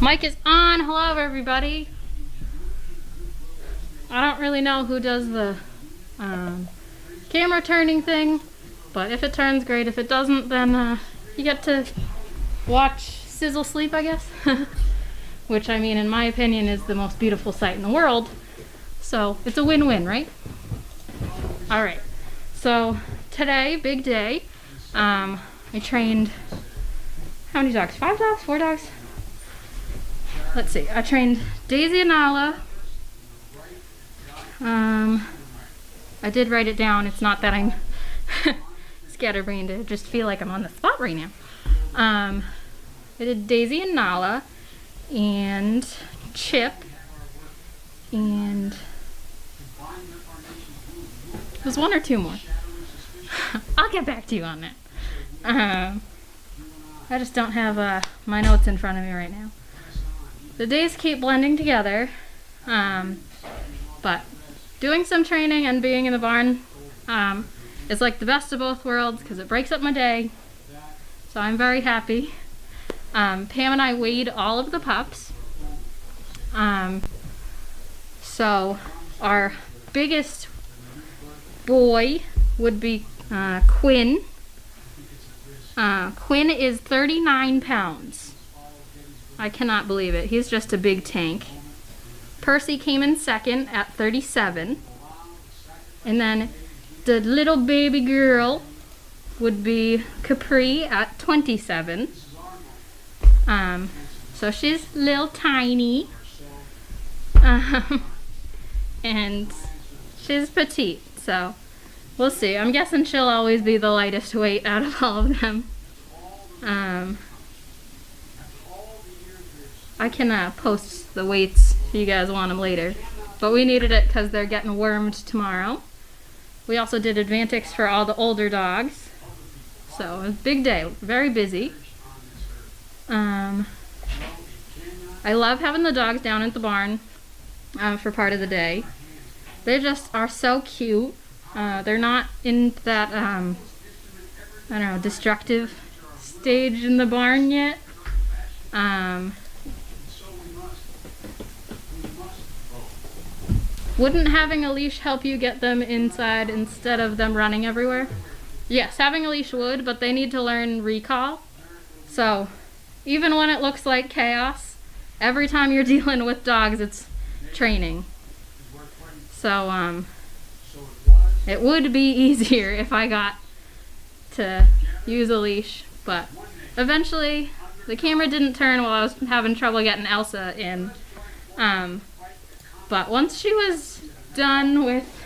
Mic is on. Hello, everybody. I don't really know who does the camera turning thing, but if it turns, great. If it doesn't, then you get to watch Sizzle sleep, I guess. Which, I mean, in my opinion, is the most beautiful sight in the world. So it's a win-win, right? All right. So today, big day. I trained, how many dogs? 5 dogs? 4 dogs? Let's see. I trained Daisy and Nala. I did write it down. It's not that I'm scatterbrained. I just feel like I'm on the spot right now. I did Daisy and Nala and Chip and there's 1 or 2 more. I'll get back to you on that. I just don't have my notes in front of me right now. The days keep blending together, but doing some training and being in the barn is like the best of both worlds because it breaks up my day. So I'm very happy. Pam and I weighed all of the pups. So our biggest boy would be Quinn. Quinn is 39 pounds. I cannot believe it. He's just a big tank. Percy came in second at 37. And then the little baby girl would be Capri at 27. So she's little tiny. And she's petite. So we'll see. I'm guessing she'll always be the lightest weight out of all of them. I can post the weights if you guys want them later. But we needed it because they're getting wormed tomorrow. We also did Advantix for all the older dogs. So it was a big day, very busy. I love having the dogs down at the barn for part of the day. They just are so cute. They're not in that, I don't know, destructive stage in the barn yet. Wouldn't having a leash help you get them inside instead of them running everywhere? Yes, having a leash would, but they need to learn recall. So even when it looks like chaos, every time you're dealing with dogs, it's training. So it would be easier if I got to use a leash, but eventually the camera didn't turn while I was having trouble getting Elsa in. But once she was done with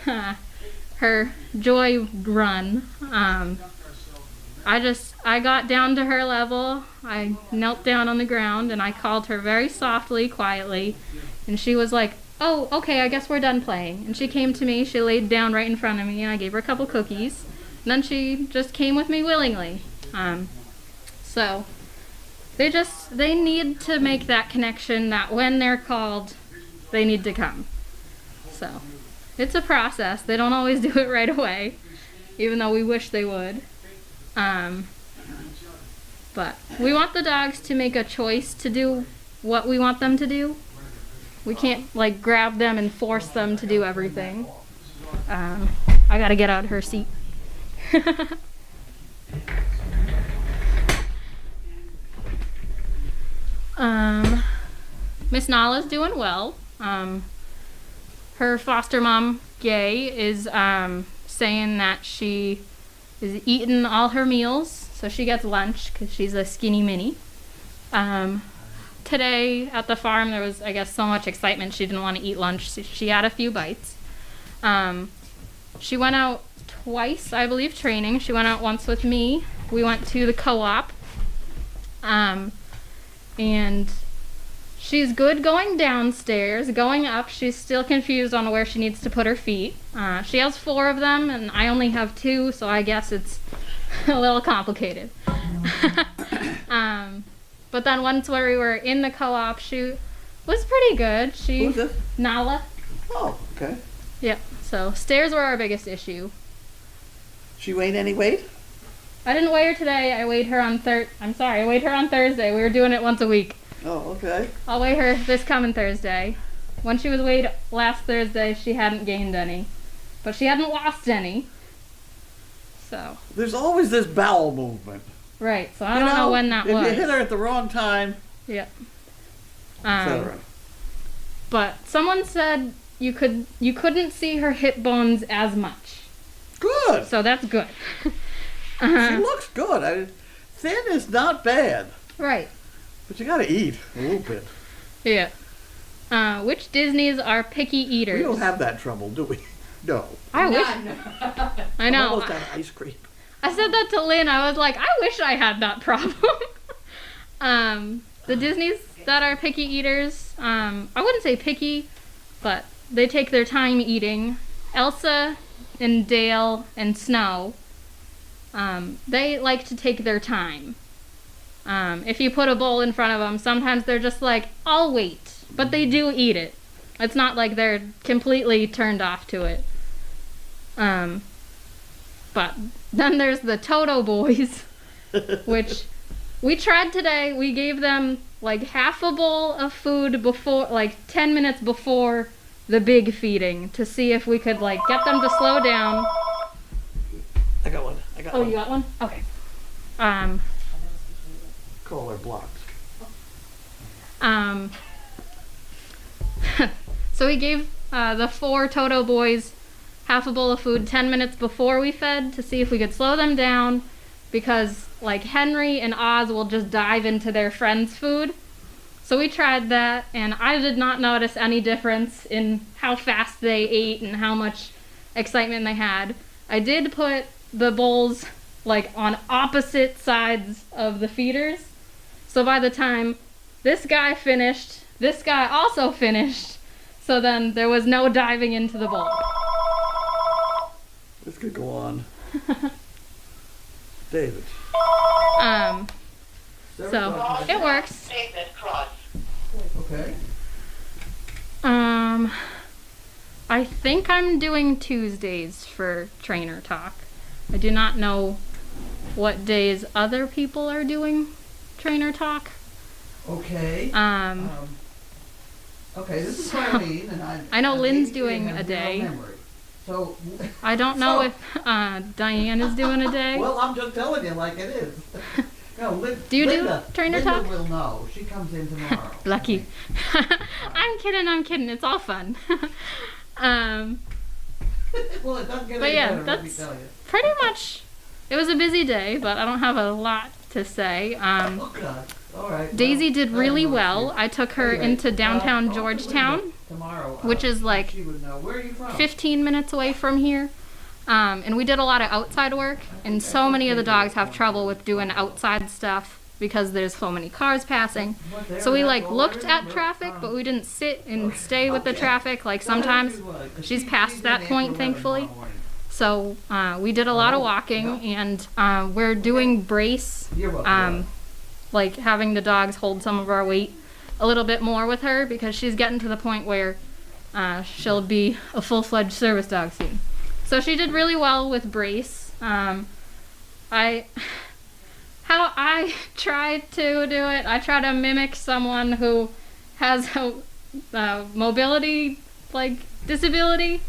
her joy run, I got down to her level. I knelt down on the ground and I called her very softly, quietly, and she was like, "Oh, okay, I guess we're done playing." And she came to me, she laid down right in front of me, and I gave her a couple cookies. And then she just came with me willingly. So they need to make that connection that when they're called, they need to come. So it's a process. They don't always do it right away, even though we wish they would. But we want the dogs to make a choice to do what we want them to do. We can't like grab them and force them to do everything. I gotta get out her seat. Miss Nala's doing well. Her foster mom, Gay, is saying that she is eating all her meals, so she gets lunch because she's a skinny mini. Today at the farm there was, I guess, so much excitement she didn't want to eat lunch. So she had a few bites. She went out twice, I believe, training. She went out once with me. We went to the co-op. And she's good going downstairs. Going up, she's still confused on where she needs to put her feet. She has 4 of them, and I only have 2, so I guess it's a little complicated. But then once where we were in the co-op, she was pretty good. Who's this? Nala. Oh, okay. Yep. So stairs were our biggest issue. She weighed any weight? I didn't weigh her today. I weighed her on I weighed her on Thursday. We were doing it once a week. Oh, okay. I'll weigh her this coming Thursday. When she was weighed last Thursday, she hadn't gained any. But she hadn't lost any. So. There's always this bowel movement. Right, so I don't know when that was. If you hit her at the wrong time, yeah. etc. But someone said you couldn't see her hip bones as much. Good. So that's good. She looks good. Thin is not bad. Right. But you gotta eat a little bit. Yeah. Which Disneys are picky eaters? We don't have that trouble, do we? No. I wish. I know. I almost had ice cream. I said that to Lynn. I was like, I wish I had that problem. The Disneys that are picky eaters, I wouldn't say picky, but they take their time eating. Elsa and Dale and Snow, they like to take their time. If you put a bowl in front of them, sometimes they're just like, I'll wait. But they do eat it. It's not like they're completely turned off to it. But then there's the Toto boys, which we tried today. We gave them like half a bowl of food before, like 10 minutes before the big feeding to see if we could like get them to slow down. I got one. Oh, you got one? Okay. Collar blocks. So we gave the 4 Toto boys half a bowl of food 10 minutes before we fed to see if we could slow them down, because like Henry and Oz will just dive into their friends' food. So we tried that, and I did not notice any difference in how fast they ate and how much excitement they had. I did put the bowls like on opposite sides of the feeders. So by the time this guy finished, this guy also finished. So then there was no diving into the bowl. This could go on. David. So it works. Okay. I think I'm doing Tuesdays for Trainer Talk. I do not know what days other people are doing Trainer Talk. Okay. Okay, this is Eileen, and I know Lynn's doing a day. So I don't know if Diane is doing a day. Well, I'm just telling you like it is. No, do you Linda, do Trainer Linda Talk? will know. She comes in tomorrow. Lucky. I'm kidding. It's all fun. Well, it doesn't get but any yeah, better, let me that's tell you. pretty much. It was a busy day, but I don't have a lot to say. Oh God. All right. Daisy did really well. I took her into downtown Georgetown, tomorrow, which is like she would know. Where are you from? 15 minutes away from here. And we did a lot of outside work, and so many of the dogs have trouble with doing outside stuff because there's so many cars passing. So we like looked at traffic, but we didn't sit and stay with the traffic. Like sometimes she's past that point, thankfully. So we did a lot of walking, and we're doing brace, like having the dogs hold some of our weight a little bit more with her, because she's getting to the point where she'll be a full-fledged service dog soon. So she did really well with brace. How I try to do it, I try to mimic someone who has a mobility like disability,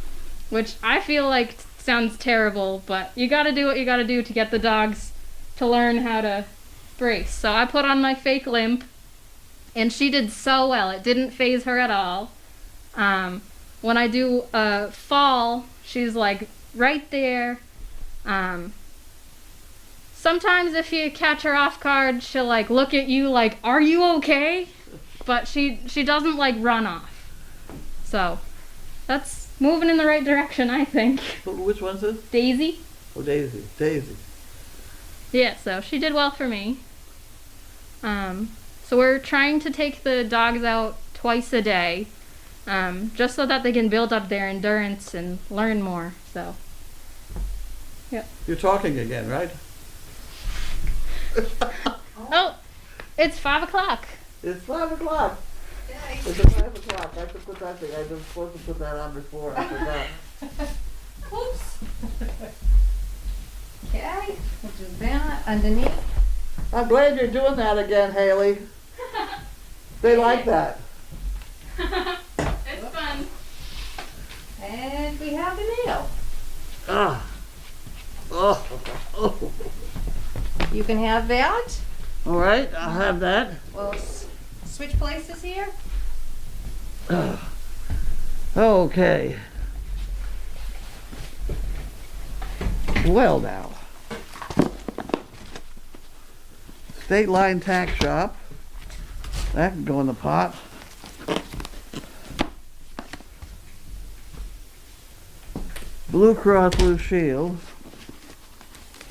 which I feel like sounds terrible, but you gotta do what you gotta do to get the dogs to learn how to brace. So I put on my fake limp, and she did so well. It didn't faze her at all. When I do a fall, she's like right there. Sometimes if you catch her off guard, she'll like look at you like, are you okay? But she doesn't like run off. So that's moving in the right direction, I think. Which one's this? Daisy. Oh, Daisy. Yeah, so she did well for me. So we're trying to take the dogs out twice a day, just so that they can build up their endurance and learn more. So, yep. You're talking again, right? Oh, it's 5 o'clock. It's 5 o'clock. It's 5 o'clock. I have to put that thing. I was supposed to put that on before. I forgot. Oops. Okay, which is that underneath. I'm glad you're doing that again, Haley. They like that. It's fun. And we have the mail. Ah. Oh. You can have that. All right, I'll have that. We'll switch places here. Okay. Well now. State line tack shop. That can go in the pot. Blue Cross Blue Shield.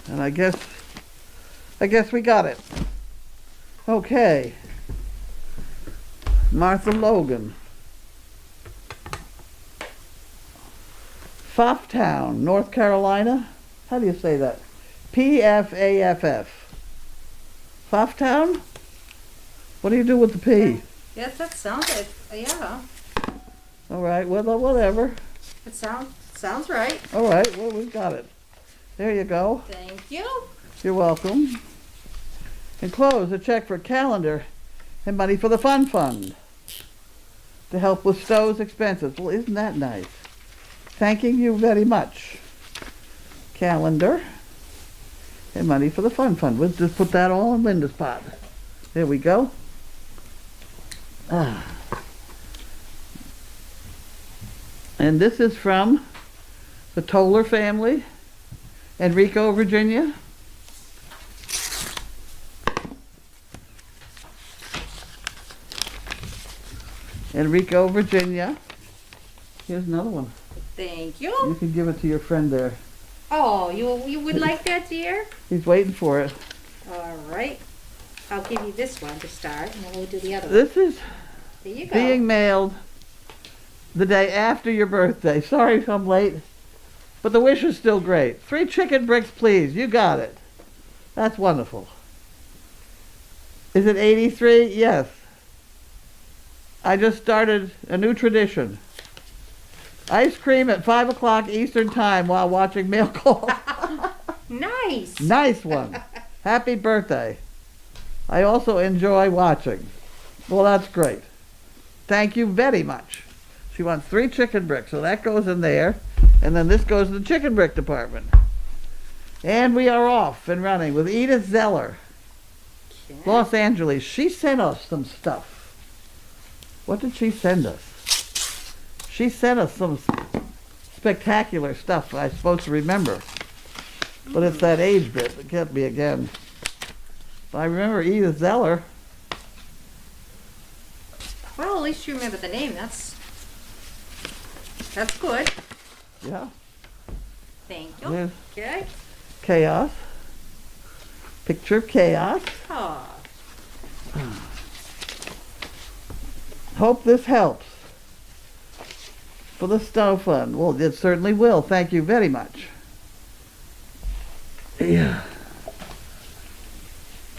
And I guess we got it. Okay. Martha Logan. Pfafftown, North Carolina. How do you say that? Pfaff. Pfafftown? What do you do with the P? Yes, that sounds it. Yeah, All right, well, whatever. it sounds right. All right, well, we've got it. There you go. Thank you. You're welcome. Enclose a check for calendar and money for the Fun Fund to help with Stowe's expenses. Well, isn't that nice? Thanking you very much. Calendar and money for the Fun Fund. We'll just put that all in Linda's pot. There we go. And this is from the Toller family, Enrico, Virginia. Enrico, Virginia. Here's another one. Thank You you. can give it to your friend there. Oh, you would like that, dear? He's waiting for it. All right. I'll give you this one to start, and then we'll do the other one. This is There you go. being mailed the day after your birthday. Sorry if I'm late, but the wish is still great. 3 chicken bricks, please. You got it. That's wonderful. Is it 83? Yes. I just started a new tradition. Ice cream at 5 o'clock Eastern Time while watching mail calls. Nice. Nice one. Happy birthday. I also enjoy watching. Well, that's great. Thank you very much. She wants 3 chicken bricks, so that goes in there. And then this goes in the chicken brick department. And we are off and running with Edith Zeller, Okay. Los Angeles. She sent us some stuff. What did she send us? She sent us some spectacular stuff I'm supposed to remember. But it's that age bit that kept me again. But I remember Edith Zeller. Well, at least you remember the name. That's good. Yeah. Thank you. There's Okay. chaos. Picture of chaos. Oh, Hope this helps. For the Stowe Fund. Well, it certainly will. Thank you very much. Yeah.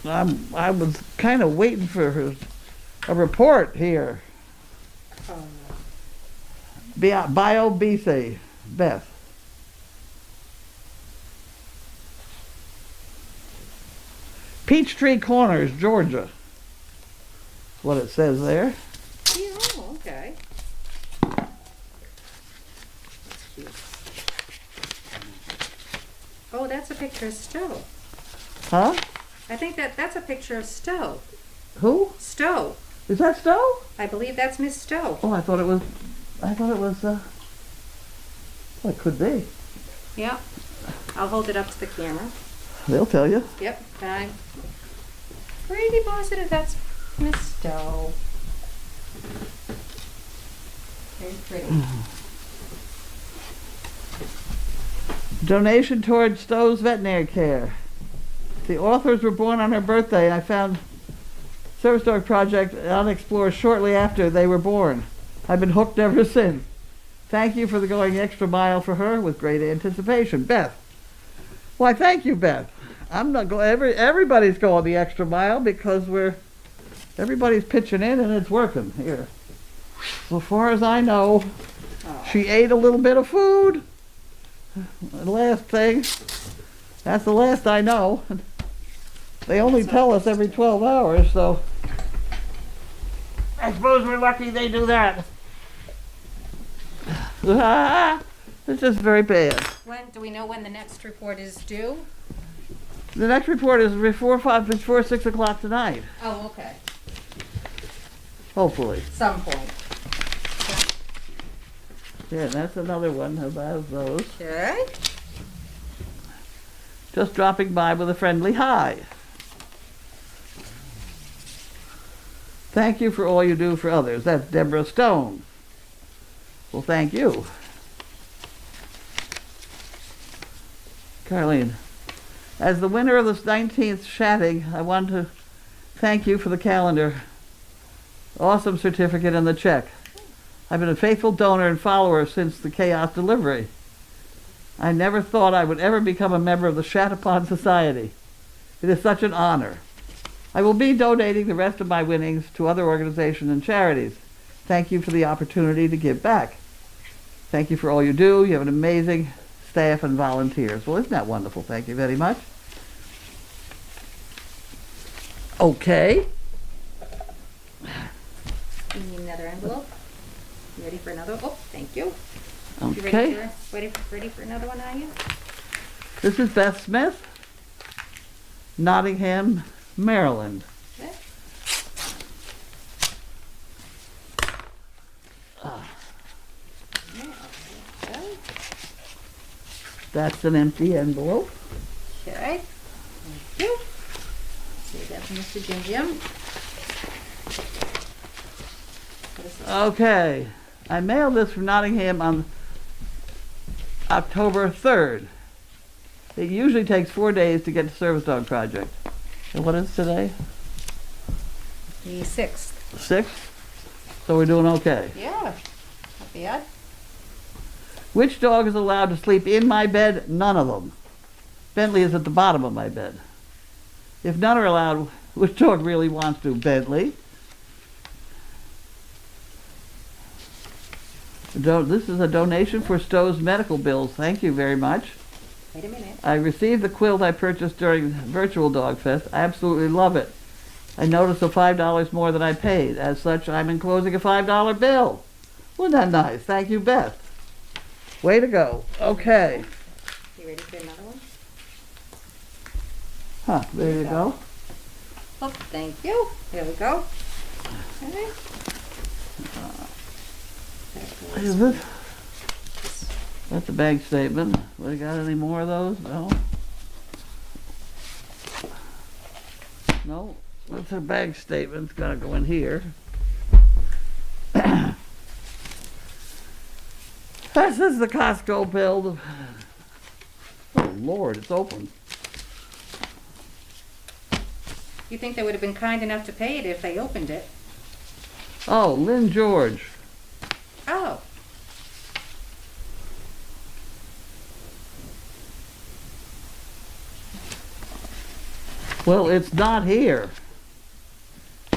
I was kind of waiting for a report here. oh. BC, Beth. Peachtree Corners, Georgia. What it says there. Yeah, oh, okay. Oh, that's a picture of Stowe. Huh? I think that's a picture of Stowe. Who? Stowe. Is that Stowe? I believe that's Miss Stowe. Oh, I thought it was, well, it could be. Yeah. I'll hold it up to the camera. They'll tell you. Yep. I'm pretty positive that's Miss Stowe. Very pretty. Donation towards Stowe's veterinary care. The authors were born on her birthday, and I found Service Dog Project on Explore shortly after they were born. I've been hooked ever since. Thank you for the going extra mile for her with great anticipation. Beth. Why, thank you, Beth. I'm not going. Everybody's going the extra mile because everybody's pitching in and it's working here. So far as I know, she ate a little bit of food. The last thing. That's the last I know. They only tell us every 12 hours, so I suppose we're lucky they do that. This is very bad. Do we know when the next report is due? The next report is before 6 o'clock tonight. Oh, okay. Hopefully. Some point. Yeah, that's another one about those. Okay. Just dropping by with a friendly hi. Thank you for all you do for others. That's Deborah Stone. Well, thank you. Carlene, as the winner of the 19th Shatting, I want to thank you for the calendar. Awesome certificate and the check. I've been a faithful donor and follower since the chaos delivery. I never thought I would ever become a member of the Shatapon Society. It is such an honor. I will be donating the rest of my winnings to other organizations and charities. Thank you for the opportunity to give back. Thank you for all you do. You have an amazing staff and volunteers. Well, isn't that wonderful? Thank you very much. Okay. You need another envelope? You ready for another? Oh, thank you. You Okay. ready for another one, are you? This is Beth Smith, Nottingham, Maryland. Okay. Okay. That's an empty envelope. Okay. Thank you. Save that for Mr. Jim Jim. What is this? Okay. I mailed this from Nottingham on October 3rd. It usually takes 4 days to get the service dog project. And what is today? The 6th. 6th? So we're doing okay. Yeah. Not bad. Which dog is allowed to sleep in my bed? None of them. Bentley is at the bottom of my bed. If none are allowed, which dog really wants to? Bentley. This is a donation for Stowe's medical bills. Thank you very much. Wait a minute. I received the quilt I purchased during Virtual Dog Fest. I absolutely love it. I noticed the $5 more than I paid. As such, I'm enclosing a $5 bill. Wasn't that nice? Thank you, Beth. Way to go. Okay. You ready for another one? Huh, there you go. Oh, thank you. There we go. Okay. Is this? That's a bank statement. We got any more of those? No? No? That's a bank statement. It's gotta go in here. This is the Costco bill. Oh Lord, it's open. You think they would have been kind enough to pay it if they opened it? Oh, Lynn George. Oh. Well, it's not here.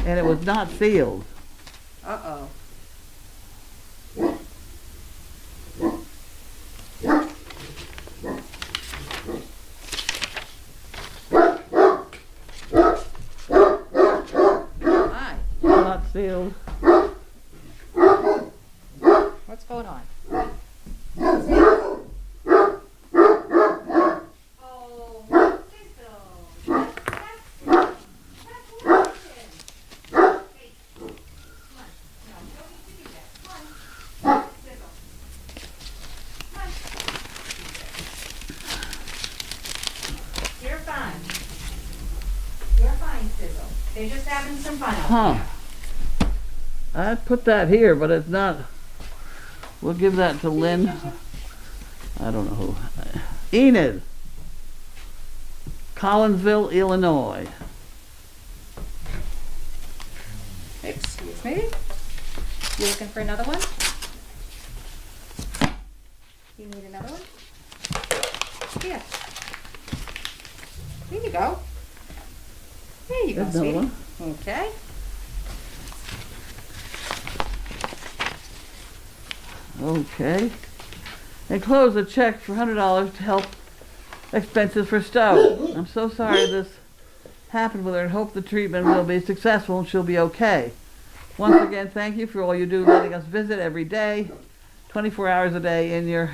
And it was not sealed. Uh-oh. My. Not sealed. What's going on? You're fine. You're fine, Sizzle. They're just having some fun out Huh. there. I put that here, but it's not. We'll give that to Lynn. I don't know who. Enid. Collinsville, Illinois. Excuse me. You looking for another one? You need another one? Here. There you go. There you go, There's another sweetie. one. Okay. Okay. Enclose a check for $100 to help expenses for Stowe. I'm so sorry this happened with her and hope the treatment will be successful and she'll be okay. Once again, thank you for all you do, letting us visit every day, 24 hours a day in your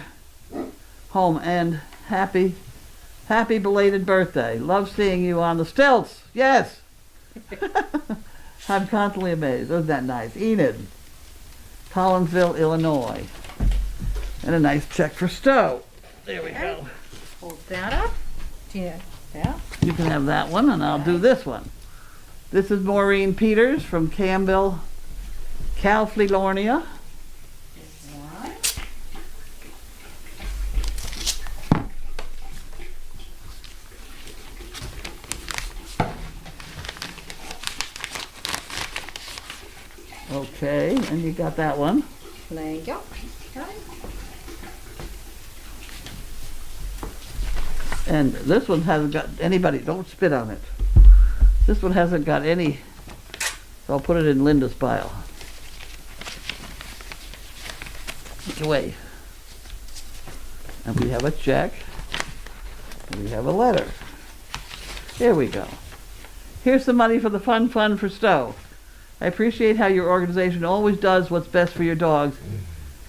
home. And happy belated birthday. Love seeing you on the stilts. Yes. I'm constantly amazed. Isn't that nice? Enid, Collinsville, Illinois. And a nice check for Stowe. There we go. Hold that up. Yeah. You can have that one, and I'll do this one. This is Maureen Peters from Campbell, California. Okay, and you got that one. Thank you. And this one hasn't got anybody, don't spit on it. This one hasn't got any, so I'll put it in Linda's pile. Away. And we have a check, and we have a letter. Here we go. Here's some money for the fun for Stowe. I appreciate how your organization always does what's best for your dogs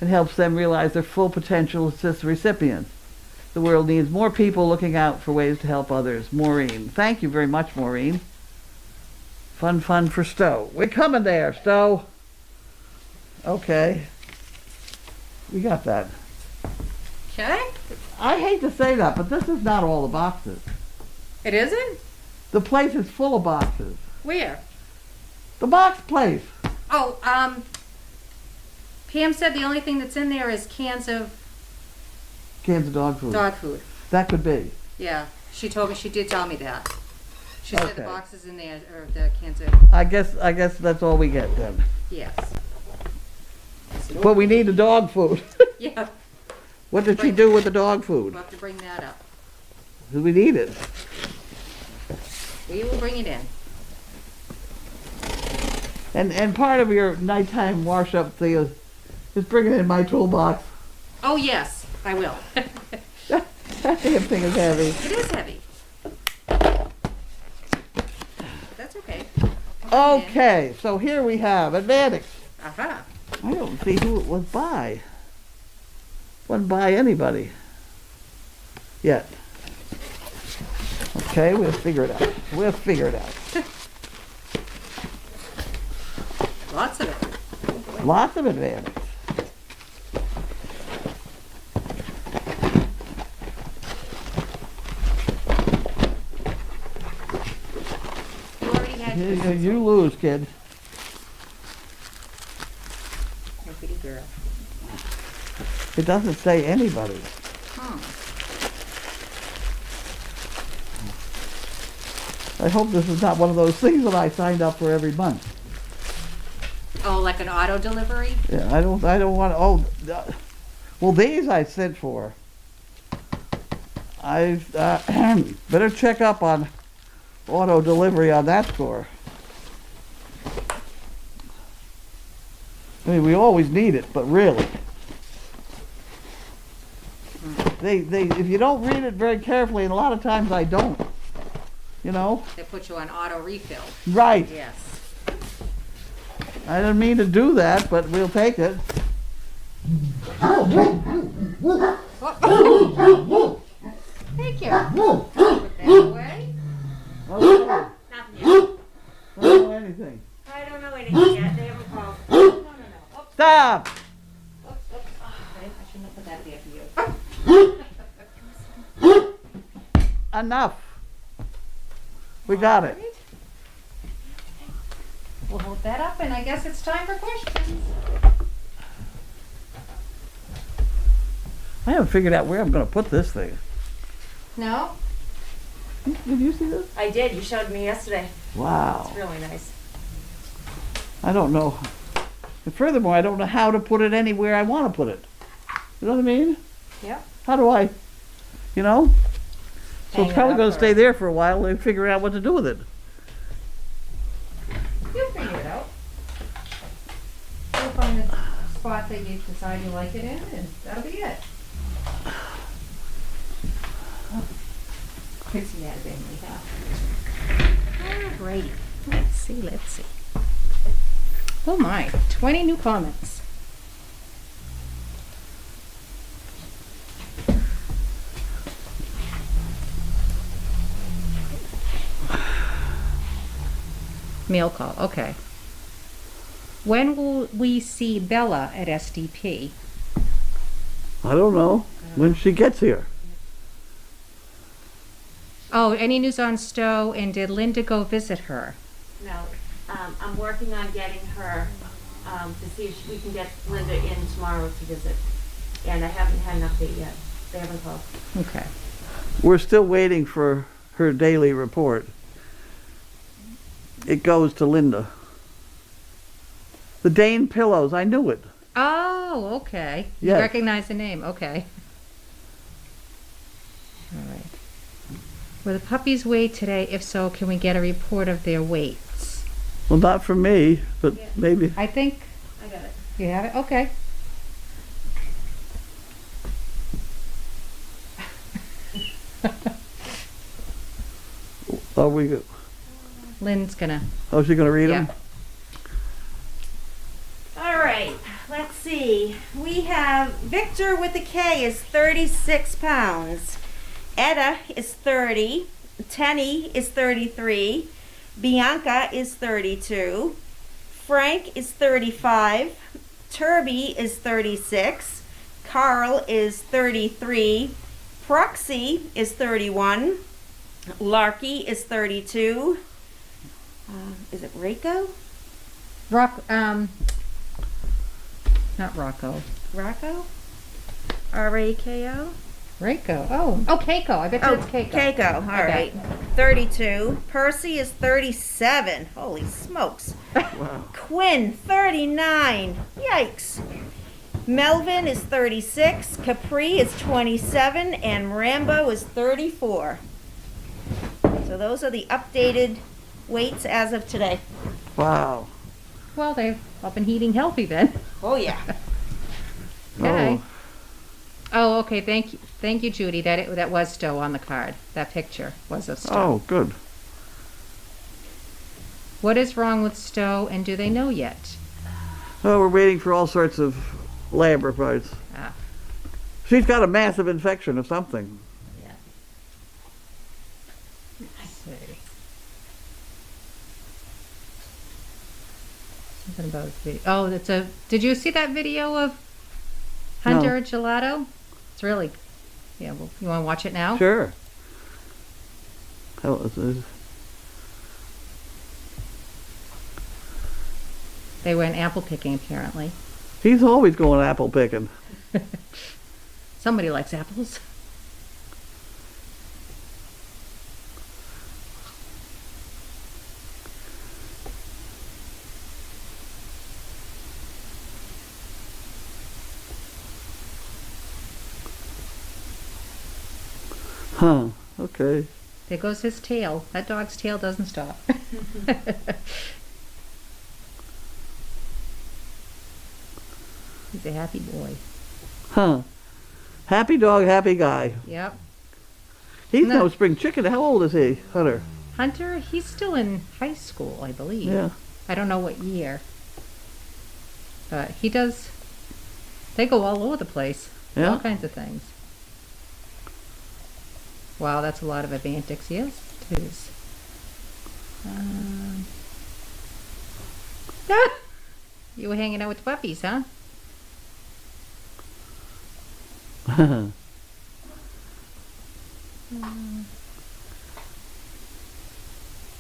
and helps them realize their full potential as recipients. The world needs more people looking out for ways to help others. Maureen. Thank you very much, Maureen. Fun for Stowe. We're coming there, Stowe. Okay. We got that. Okay. I hate to say that, but this is not all the boxes. It isn't? The place is full of boxes. Where? The box place. Oh, Pam said the only thing that's in there is cans of Dog food. dog food. That could be. Yeah, she did tell me that. She said the Okay. boxes in there, or the cans of, I guess that's all we get then. yes. But we need the dog food. Yeah, What did she do with the dog food? we'll have to bring that up. Do we need it? We will bring it in. And part of your nighttime wash up thing is bringing in my toolbox. Oh, yes, I will. That damn thing is heavy. It is heavy. That's okay. Okay, so here we have Advantage. Aha. I don't see who it was by. Wasn't by anybody yet. Okay, we'll figure it out. We'll figure it out. Lots of it. Lots of Advantage. You already had You lose, kid. your pretty girl. It doesn't say anybody. I hope this is not one of those things that I signed up for every month. Oh, like an auto delivery? Yeah, I don't want to, well, these I sent for. I better check up on auto delivery on that score. I mean, we always need it, but really. If you don't read it very carefully, and a lot of times I don't, you know? They put you on auto refill. Right. Yes. I didn't mean to do that, but we'll take it. Thank you. Put that away. Okay. Nothing yet. I don't know anything. I don't know anything yet. They haven't called. No. Oops, Stop! oops. Okay, I shouldn't have put that there for you. Enough. We got it. Alright. We'll hold that up, and I guess it's time for questions. I haven't figured out where I'm going to put this thing. No? Did you see this? I did. You showed me yesterday. Wow. It's really nice. I don't know. And furthermore, I don't know how to put it anywhere I want to put it. You know what I mean? Yep. How do I, you know? So Hang it's it probably up going to or- stay there for a while and figure out what to do with it. You'll figure it out. You'll find a spot that you decide you like it in, and that'll be it. Fixing that thing we have. Alrighty. Let's see. Oh my, 20 new comments. Mail call, okay. When will we see Bella at SDP? I don't know when she gets here. Oh, any news on Stowe, and did Linda go visit her? No, I'm working on getting her, to see if we can get Linda in tomorrow to visit. And I haven't had an update yet. They haven't called. Okay. We're still waiting for her daily report. It goes to Linda. The Dane pillows, I knew it. Oh, okay. You Yes. recognize the name, okay. All right. Will the puppies weigh today? If so, can we get a report of their weights? Well, not for me, but Yeah. maybe. I think I got it. you have it, okay. Oh, we. Lynn's gonna, Oh, she gonna read yeah. them? All right, let's see. We have Victor with a K is 36 pounds. Etta is 30. Tenny is 33. Bianca is 32. Frank is 35. Turby is 36. Carl is 33. Proxy is 31. Larky is 32. Is it Rako? Not Rocco. Rocco? R-A-K-O? Reiko. Oh, Keiko. I bet you it's Keiko. Keiko, all I bet. right. 32. Percy is 37. Holy smokes. Wow. Quinn, 39. Yikes. Melvin is 36. Capri is 27. And Rambo is 34. So those are the updated weights as of today. Wow. Well, they've all been eating healthy then. Oh, yeah. Okay. Oh, okay. Thank you, Judy. That was Stowe on the card. That picture was of Stowe. Oh, good. What is wrong with Stowe, and do they know yet? Oh, we're waiting for all sorts of lab reports. Ah. She's got a massive infection of something. Let's see. Something about video. Oh, it's a. Did you see that video of Hunter Gelato? It's really. Yeah. Well, you want to watch it now? Sure. How is this? They went apple picking apparently. He's always going apple picking. Somebody likes apples. Huh. Okay. There goes his tail. That dog's tail doesn't stop. He's a happy boy. Huh. Happy dog, happy guy. Yep. He's No. no spring chicken. How old is he, Hunter? Hunter, he's still in high school, I believe. Yeah. I don't know what year. But he does. They go all over the place. Yeah. All kinds of things. Wow, that's a lot of Advantix. Yes, it is. You were hanging out with the puppies, huh?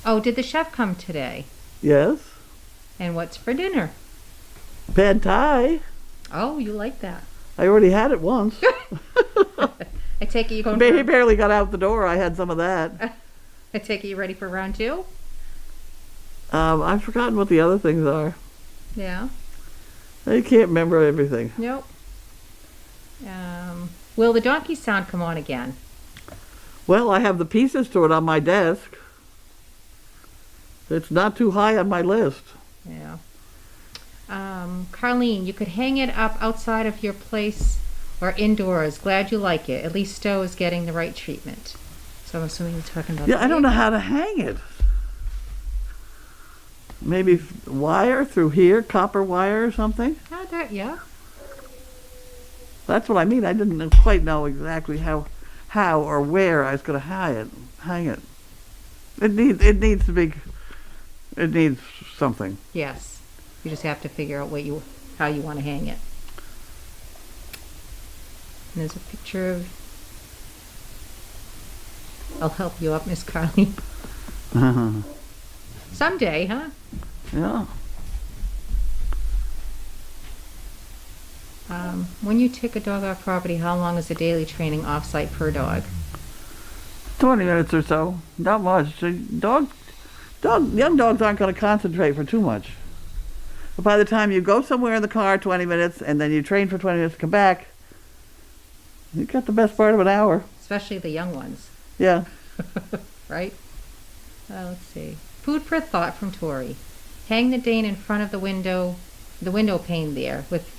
Oh, did the chef come today? Yes. And what's for dinner? Pad thai. Oh, you like that. I already had it once. I take it you going. He barely got out the door. I had some of that. I take it you ready for round two? I've forgotten what the other things are. Yeah. I can't remember everything. Nope. Will the donkey sound come on again? Well, I have the pieces to it on my desk. It's not too high on my list. Yeah. Carlene, you could hang it up outside of your place or indoors. Glad you like it. At least Stowe is getting the right treatment. So I'm assuming you're talking about. Yeah, I don't know how to hang it. maybe wire through here, copper wire or something. Oh, that, yeah. That's what I mean. I didn't quite know exactly how or where I was going to hang it. It needs to be. It needs something. Yes. You just have to figure out how you want to hang it. And there's a picture of. I'll help you up, Miss Carly. Someday, huh? Yeah. When you take a dog off property, how long is the daily training off-site per dog? 20 minutes or so. Not much. Young dogs aren't going to concentrate for too much. But by the time you go somewhere in the car, 20 minutes, and then you train for 20 minutes to come back, you got the best part of an hour. Especially the young ones, Yeah. right? Let's see. Food for thought from Tori. Hang the Dane in front of the window pane there with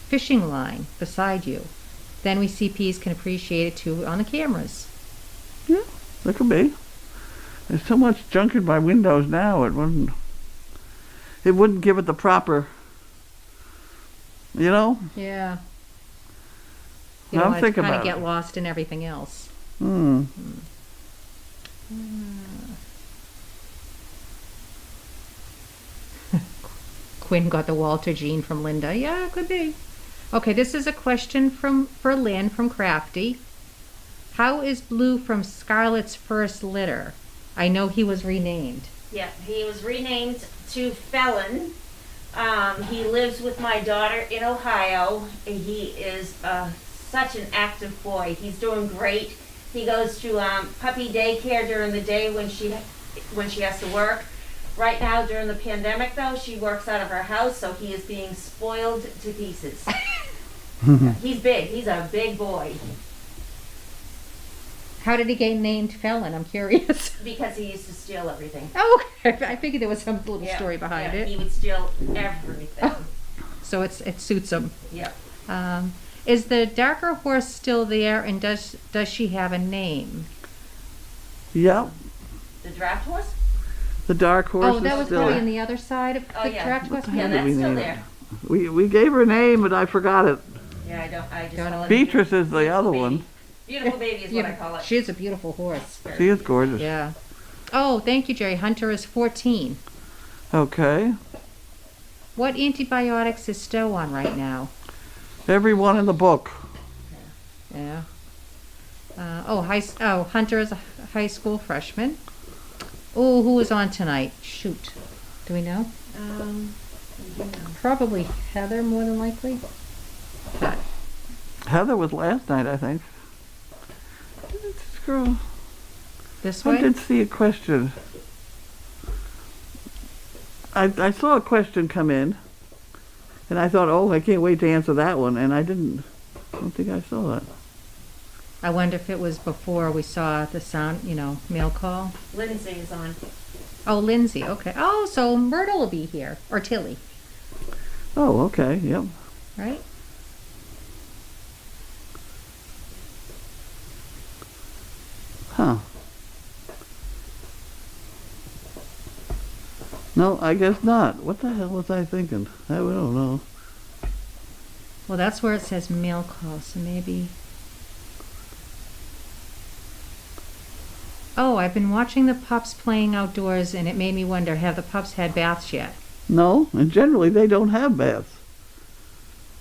fishing line beside you. Then we CPs can appreciate it too on the cameras. Yeah, that could be. There's so much junk in my windows now, it wouldn't give it the proper, you know? Yeah. Now You I'm don't thinking kind of about get it. lost in everything else. Quinn got the Walter gene from Linda. Yeah, it could be. Okay, this is a question for Lynn from Crafty. How is Blue from Scarlett's first litter? I know he was renamed. Yeah, he was renamed to Felon. He lives with my daughter in Ohio. He is such an active boy. He's doing great. He goes to puppy daycare during the day when she has to work. Right now, during the pandemic, though, she works out of her house, so he is being spoiled to pieces. He's big. He's a big boy. How did he get named Felon? I'm curious. Because he used to steal everything. Oh, okay. I figured there was some little story behind it. He would steal everything. So it suits him. Yeah. Is the darker horse still there, and does she have a name? Yeah. The draft horse? The dark horse Oh, is that was still. probably on the other side of the yeah. draft horse. What the Yeah, hell that's did we still name there. it? We gave her a name, but I forgot it. Yeah, I just Don't call it Beatrice is the other baby. one. Beautiful baby is what I call it. She's a beautiful horse. She is gorgeous. Yeah. Oh, thank you, Jerry. Hunter is 14. Okay. What antibiotics is Stowe on right now? Everyone in the book. Yeah. Hunter is a high school freshman. Oh, who was on tonight? Shoot. Do we know? Probably Heather, more than likely. But Heather was last night, I think. This girl. this I way? did see a question. I saw a question come in, and I thought, oh, I can't wait to answer that one, and I don't think I saw it. I wonder if it was before we saw the sound, mail call. Lindsay is on. Oh, Lindsay, okay. Oh, so Myrtle will be here, or Tilly, Oh, okay, yep. right? Huh. No, I guess not. What the hell was I thinking? I don't know. Well, that's where it says mail call, so maybe. Oh, I've been watching the pups playing outdoors, and it made me wonder, have the pups had baths yet? No, and generally they don't have baths.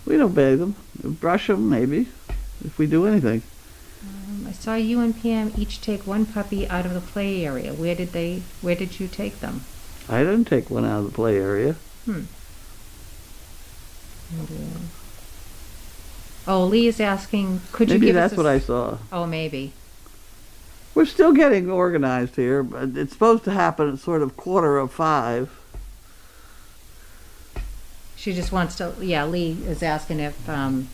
We don't bathe them. We brush them, maybe, if we do anything. I saw you and Pam each take one puppy out of the play area. Where did you take them? I didn't take one out of the play area. Oh, Lee is asking, could you Maybe give us that's what I saw. Oh, maybe. We're still getting organized here, but it's supposed to happen at sort of 4:45. She just wants to, Lee is asking if we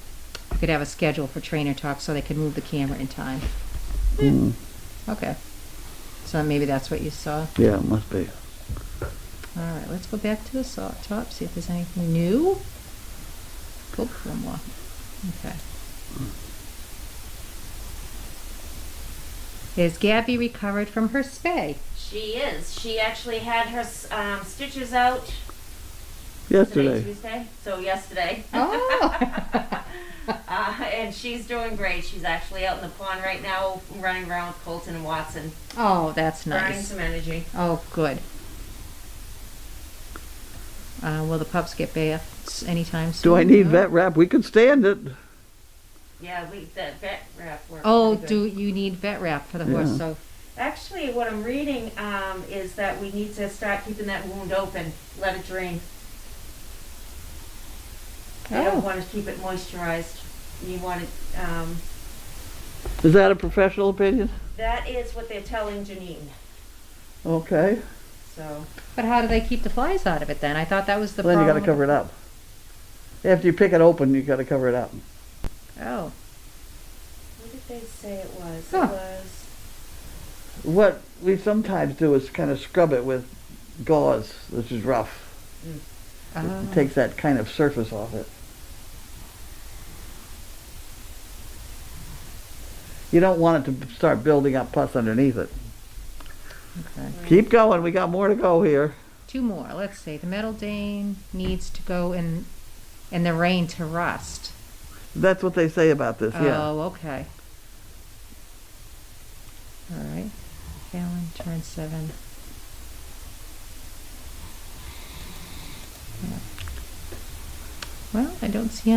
could have a schedule for trainer talk so they can move the camera in time. Okay. So maybe that's what you saw. Yeah, it must be. All right, let's go back to the top, see if there's anything new. Oh, one more. Okay. Is Gabby recovered from her spay? She is. She actually had her stitches out Yesterday. today, Tuesday. So yesterday. Oh. And she's doing great. She's actually out in the pond right now, running around with Colton and Watson, Oh, that's burning nice. some energy. Oh, good. Will the pups get baths anytime soon? Do I need No? vet wrap? We could stand it. Yeah, the vet wrap works. Oh, pretty do good. you need vet wrap for the horse? Yeah. So, Actually, what I'm reading is that we need to start keeping that wound open, let it drain. You Oh. don't want to keep it moisturized. You want it. Is that a professional opinion? That is what they're telling Janine. Okay. So but how do they keep the flies out of it then? I thought that was the Then you problem. gotta cover it up. After you pick it open, you gotta cover it up. Oh. what did they say it was? Huh. It was. What we sometimes do is kind of scrub it with gauze, which is rough. Oh. It takes that kind of surface off it. You don't want it to start building up pus underneath it. Okay. Keep going, we got more to go here. 2 more. Let's see. The metal dane needs to go in the rain to rust. That's what they say about this, yeah. Oh, okay. All right. Fallon, turn 7. Yeah. Well, I don't see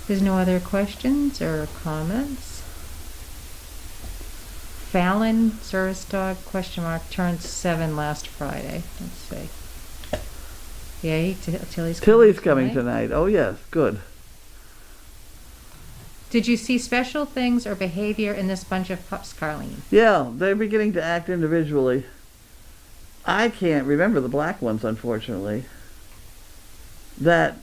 there's no other questions or comments. Fallon, service dog, question mark, turned 7 last Friday. Let's see. Yay, Tilly's coming tonight. Oh, yes, good. Did you see special things or behavior in this bunch of pups, Carlene? Yeah, they're beginning to act individually. I can't remember the black ones, unfortunately. That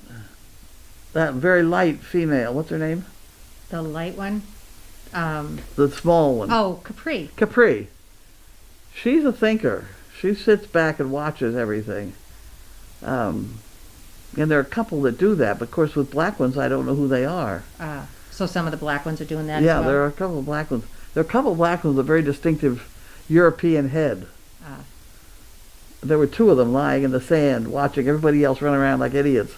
very light female, what's her name? The light one? The small one. Oh, Capri. Capri. She's a thinker. She sits back and watches everything. And there are a couple that do that, but of course with black ones I don't know who they are. So some of the black ones are doing that Yeah, as well? there are a couple of black ones. There are a couple of black ones with a very distinctive European head. Ah. There were 2 of them lying in the sand watching everybody else run around like idiots.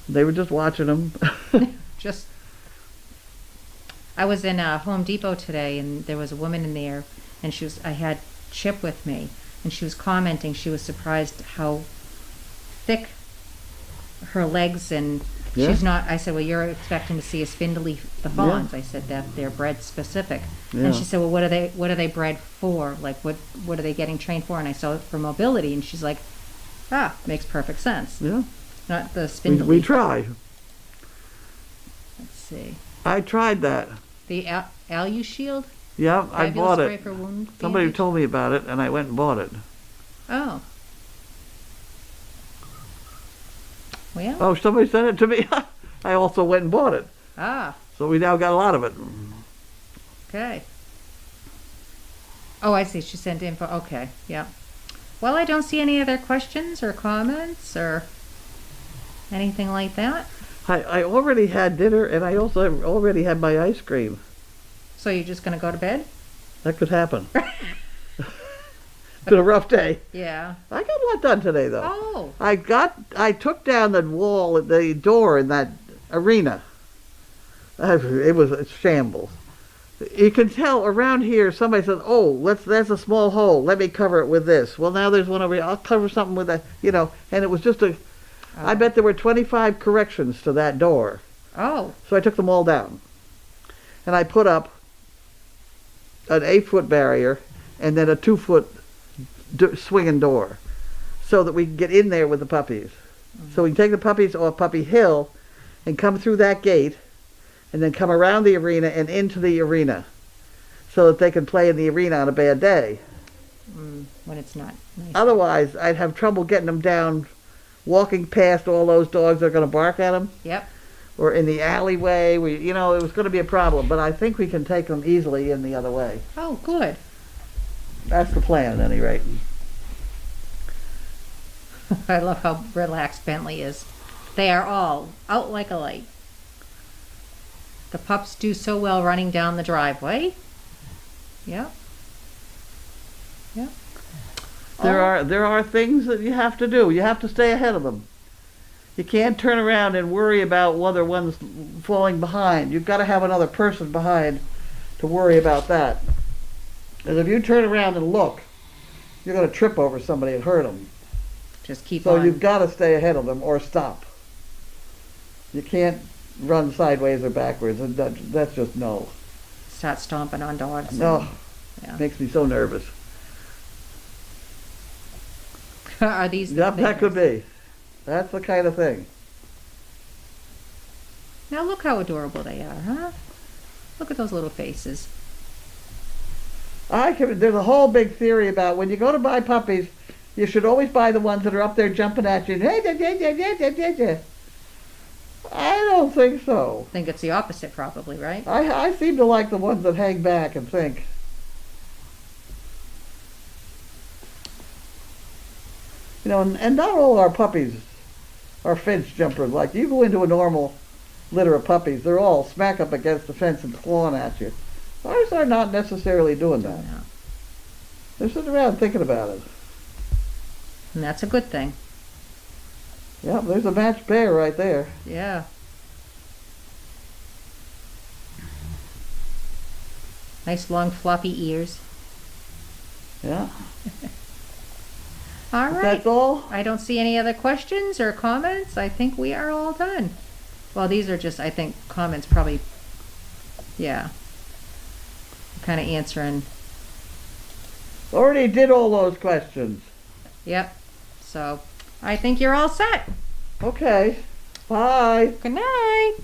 They were just watching them. I was in Home Depot today, and there was a woman in there, and I had Chip with me, and she was commenting, she was surprised how thick her legs, and Yeah. she's not, I said, well, you're expecting to see a spindly, the fawns. I said that they're bred specific. Yeah. And she said, well, what are they bred for? Like, what are they getting trained for? And I said, for mobility, and she's like, makes perfect sense. Yeah. Not the We spindly. try. Let's see. I tried that. The Alu Shield? Yeah, I Fabulous bought spray it. for wound Somebody bandage? told me about it, and I went and bought it. Oh. Well, Oh, somebody sent it to me. I also went and bought it. So we now got a lot of it. okay. Oh, I see. She sent info. Okay, yeah. Well, I don't see any other questions or comments or anything like that. I already had dinner, and I also already had my ice cream. So you're just going to go to bed? That could happen. It's been a rough day. Yeah. I got a lot done today, though. Oh. I took down the wall, the door in that arena. It was a shambles. You can tell around here, somebody says, oh, there's a small hole. Let me cover it with this. Well, now there's one over here. I'll cover something with that, and it was just I bet there were 25 corrections to that door. Oh. So I took them all down. And I put up an 8-foot barrier and then a 2-foot swinging door so that we can get in there with the puppies. So we can take the puppies off Puppy Hill and come through that gate and then come around the arena and into the arena so that they can play in the arena on a bad day. When it's not nice. Otherwise, I'd have trouble getting them down, walking past all those dogs that are going to bark at them. Yep. Or in the alleyway. It was going to be a problem, but I think we can take them easily in the other way. Oh, good. That's the plan, at any rate. I love how relaxed Bentley is. They are all out like a light. The pups do so well running down the driveway. Yep. Yep. There are things that you have to do. You have to stay ahead of them. You can't turn around and worry about whether one's falling behind. You've got to have another person behind to worry about that. And if you turn around and look, you're going to trip over somebody and hurt them. Just keep So on. you've got to stay ahead of them or stop. You can't run sideways or backwards. And that's just no. Start stomping on dogs. No. Yeah. Makes me so nervous. Are these the Yep, that could figures? be. That's the kind of thing. Now look how adorable they are, huh? Look at those little faces. There's a whole big theory about when you go to buy puppies, you should always buy the ones that are up there jumping at you. I don't think so. I think it's the opposite probably, right? I seem to like the ones that hang back and think. You know, and not all our puppies are fence jumpers. Like, you go into a normal litter of puppies, they're all smack up against the fence and clawing at you. Ours are not necessarily doing that. No. They're sitting around thinking about it. And that's a good thing. Yep, there's a matched pair right there. Yeah. Nice long floppy ears. Yeah. All right. That's all? I don't see any other questions or comments. I think we are all done. Well, these are just, I think, comments probably, yeah. Kind of answering. Already did all those questions. Yep. So, I think you're all set. Okay. Bye. Good night.